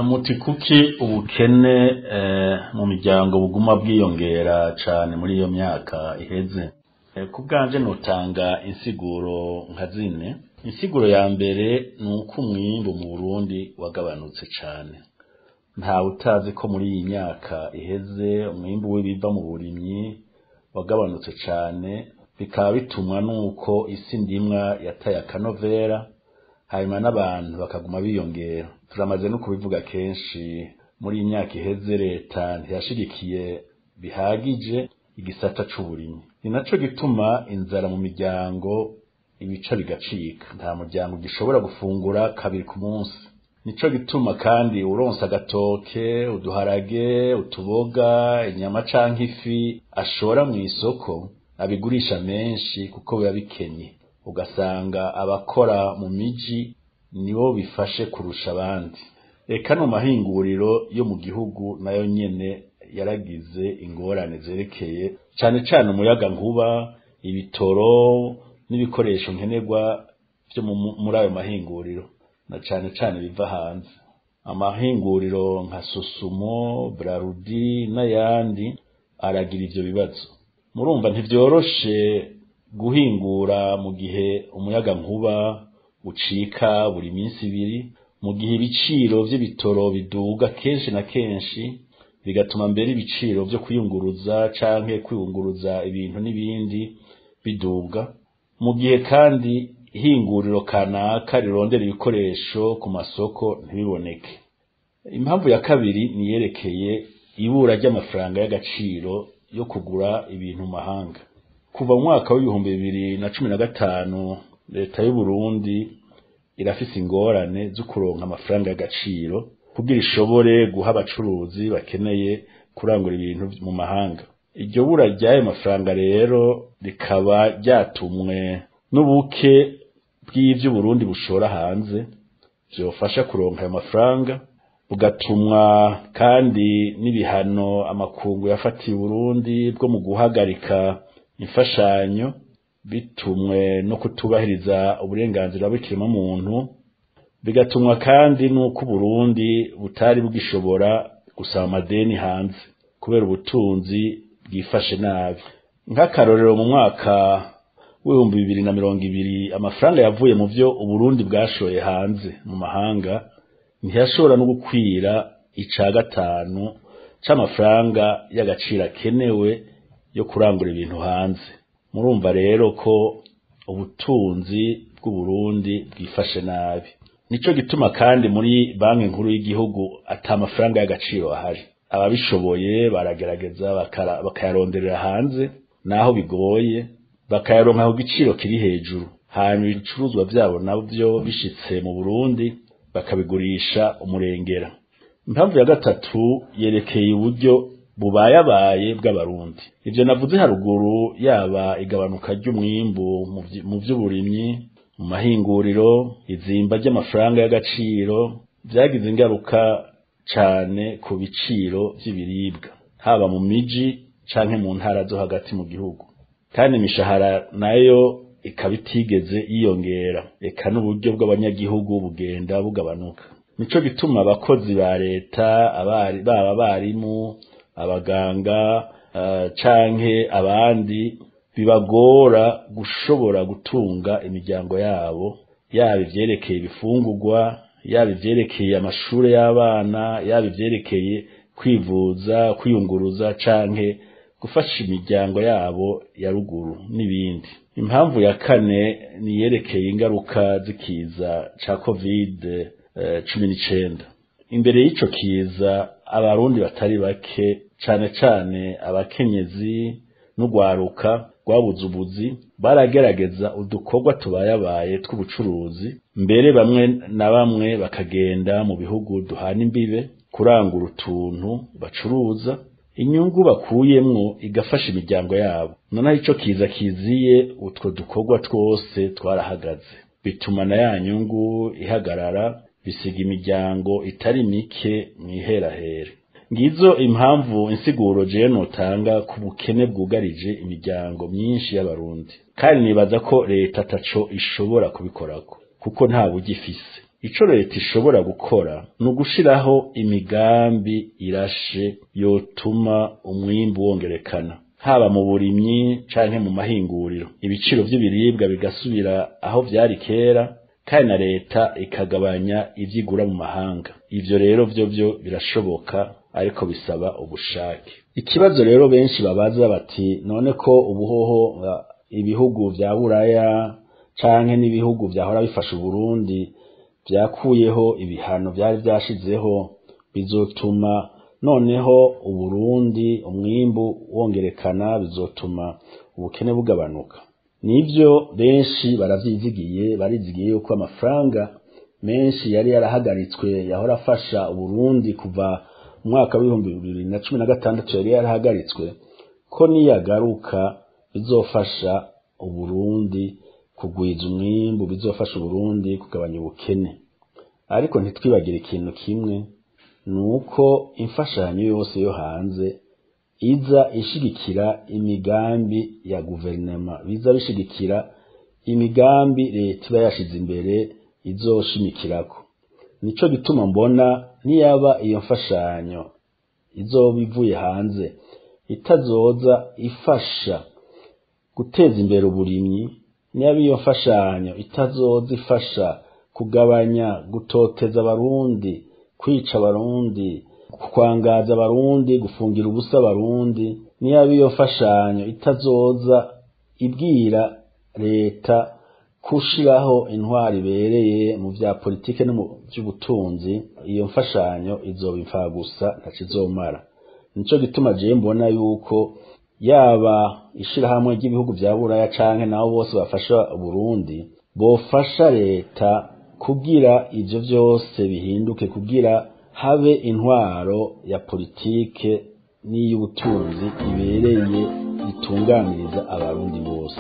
Muti kuki ubukene mu miryango buguma bwiyongera cane muri iyo myaka iheze? Ku bwanje notanga insiguro nka zine. Insiguro ya mbere ni uko umwimbu mu Burundi wagabanutse cane. Ntawe utazi ko muri iyi myaka iheze umwimbu w'ibiva mu burimyi wagabanutse cane, bikaba bitumwa nuko isi ndimwa yataye akanovera, hanyuma n'abantu bakaguma biyongera. Turamaze no kubivuga kenshi, muri iyi myaka iheze leta ntiyashigikiye bihagije igisata c'uburimyi. Ni naco gituma inzara mu miryango ibica bigacika. Nta muryango gishobora gufungura kabiri ku munsi. Nico gituma kandi uronsa agatoke, uduharage, utuboga, inyama canke ifi ashora mu isoko abigurisha menshi kuko biba bikenye. Ugasanga abakora mu miji nibo bifashe kurusha abandi. Eka no mahinguriro yo mu gihugu nayo nyene yaragize ingorane zerekeye cane cane umuyaga nkuba, ibitoro n'ibikoresho nkenerwa vyo muri ayo mahinguriro, na cane cane biva hanze. Amahinguriro nka Sosumo, Brarudi n'ayandi aragira ivyo bibazo. Murumva ntivyoroshe guhingura mu gihe umuyaga nkuba ucika buri minsi ibiri, mu gihe ibiciro vy'ibitoro biduga kenshi na kenshi, bigatuma mbere ibiciro vyo kwiyunguruza canke kwiyunguruza ibintu n'ibindi biduga, mu gihe kandi ihinguriro kanaka rirondera ibikoresho ku masoko ntibiboneke. Impamvu ya kabiri niyerekeye ibura ry'amafaranga y'agaciro yo kugura ibintu mu mahanga. Kuva mu mwaka w'ibihumbi 2015 leta y'u Burundi irafise ingorane zo kuronka amafaranga y'agaciro kugira ishobore guha abacuruzi bakeneye kurangura ibintu mu mahanga. Iryo bura ry'ayo mafaranga rero rikaba ryatumwe n'ubuke bw'ivyo Burundi bushora hanze vyofasha kuronka ayo mafaranga, bugatumwa kandi n'ibihano amakungu yafatiye Burundi bwo mu guhagarika imfashanyo bitumwe no kutubahiriza uburenganzira bw'ikiremwamuntu, bigatumwa kandi nuko Burundi butari bugishobora gusaba amadeni hanze kubera ubutunzi bwifashe nabi. Nk'akarorero mu mwaka w'ibihumbi 2020 amafaranga yavuye mu vyo Uburundi bwashoye hanze mu mahanga ntiyashobora no gukwira 1/5 c'amafaranga y'agaciro akenewe yo kurangura ibintu hanze. Murumva rero ko ubutunzi bw'Uburundi bwifashe nabi. Nico gituma kandi muri banki nkuru y'igihugu ata mafaranga y'agaciro ahari. Ababishoboye baragerageza bakayaronderera hanze, naho bigoye bakayaronka ku giciro kiri hejuru, hanyuma ibicuruzwa vyabo navyo bishitse mu Burundi bakabigurisha umurengera. Impamvu ya gatatu yerekeye uburyo bubayabaye bw'abarundi. Ivyo navuze haruguru, yaba igabanuka ry'umwimbu mu vy'uburimyi, mu mahinguriro, izimba ry'amafaranga y'agaciro vyagize ingaruka cane ku biciro vy'ibiribwa, haba mu miji canke mu ntara zo hagati mu gihugu. Kandi imishahara nayo ikaba itigeze yiyongera, eka n'uburyo bw'abanyagihugu bugenda bugabanuka. Nico gituma abakozi ba leta, baba abarimu, abaganga canke abandi bibagora gushobora gutunga imiryango yabo, yaba ivyerekeye ibifungurwa, yaba ivyerekeye amashure y'abana, yaba ivyerekeye kwivuza, kwiyunguruza canke gufasha imiryango yabo ya ruguru n'ibindi. Impamvu ya kane niyerekeye ingaruka z'ikiza ca COVID-19. Imbere y'ico kiza abarundi batari bake, cane cane abakenyezi n'ugwaruka rwabuze ubuzi, baragerageza udukorwa tubayabaye tw'ubucuruzi, mbere bamwe na bamwe bakagenda mu bihugu duhana imbibe kurangura utuntu bacuruza, inyungu bakuyemwo igafasha imiryango yabo. Noneho ico kiza kiziye, utwo dukorwa twose twarahagaze, bituma na ya nyungu ihagarara, bisiga imiryango itari mike mwiherahere. Ngizo impamvu insiguro je notanga ku bukene bwugarije imiryango myinshi y'abarundi, kandi nibaza ko leta ataco ishobora kubikorako kuko nta buryo ifise. ico leta ishobora gukora ni ugushiraho imigambi irashe yotuma umwimbu wongerekana, haba mu burimyi canke mu mahinguriro, ibiciro vy'ibiribwa bigasubira aho vyari kera, kandi na leta ikagabanya ivyigura mu mahanga. Ivyo rero vyo birashoboka, ariko bisaba ubushake. Ikibazo rero benshi babaza bati none ko ubuhoho ibihugu vya Buraya canke n'ibihugu vyahora bifasha Burundi vyakuyeho ibihano vyari vyashizeho, bizotuma noneho Uburundi umwimbu wongerekana, bizotuma ubukene bugabanuka. Nivyo benshi barizigiye yuko amafaranga menshi yari yarahagaritswe yahora afasha Uburundi kuva mu mwaka w'ibihumbi 2016 yari yarahagaritswe, ko niyagaruka bizofasha Uburundi kugwiza umwimbu, bizofasha Uburundi kugabanya ubukene. Ariko ntitwibagire ikintu kimwe, nuko imfashanyo yose yo hanze iza ishigikira imigambi ya guverinoma, biza bishigikira imigambi leta iba yashize imbere izoshimikirako. Nico gituma mbona niyaba iyo mfashanyo izoba ivuye hanze itazoza ifasha guteza imbere uburimyi, niyaba iyo mfashanyo itazoza ifasha kugabanya gutoteza abarundi, kwica abarundi, kwangaza abarundi, gufungira ubusa abarundi, niyaba iyo mfashanyo itazoza ibwira leta kushiraho intwari ibereye mu vya politike no mu vy'ubutunzi, iyo mfashanyo izoba impfagusa ntacizomara. Nico gituma je mbona yuko yaba ishirahamwe ry'ibihugu vya Buraya canke nabo bose bafasha Burundi bofasha leta kugira ivyo vyose bihinduke, kugira habe intwaro ya politike n'iy'ubutunzi ibereye itunganiriza abarundi bose.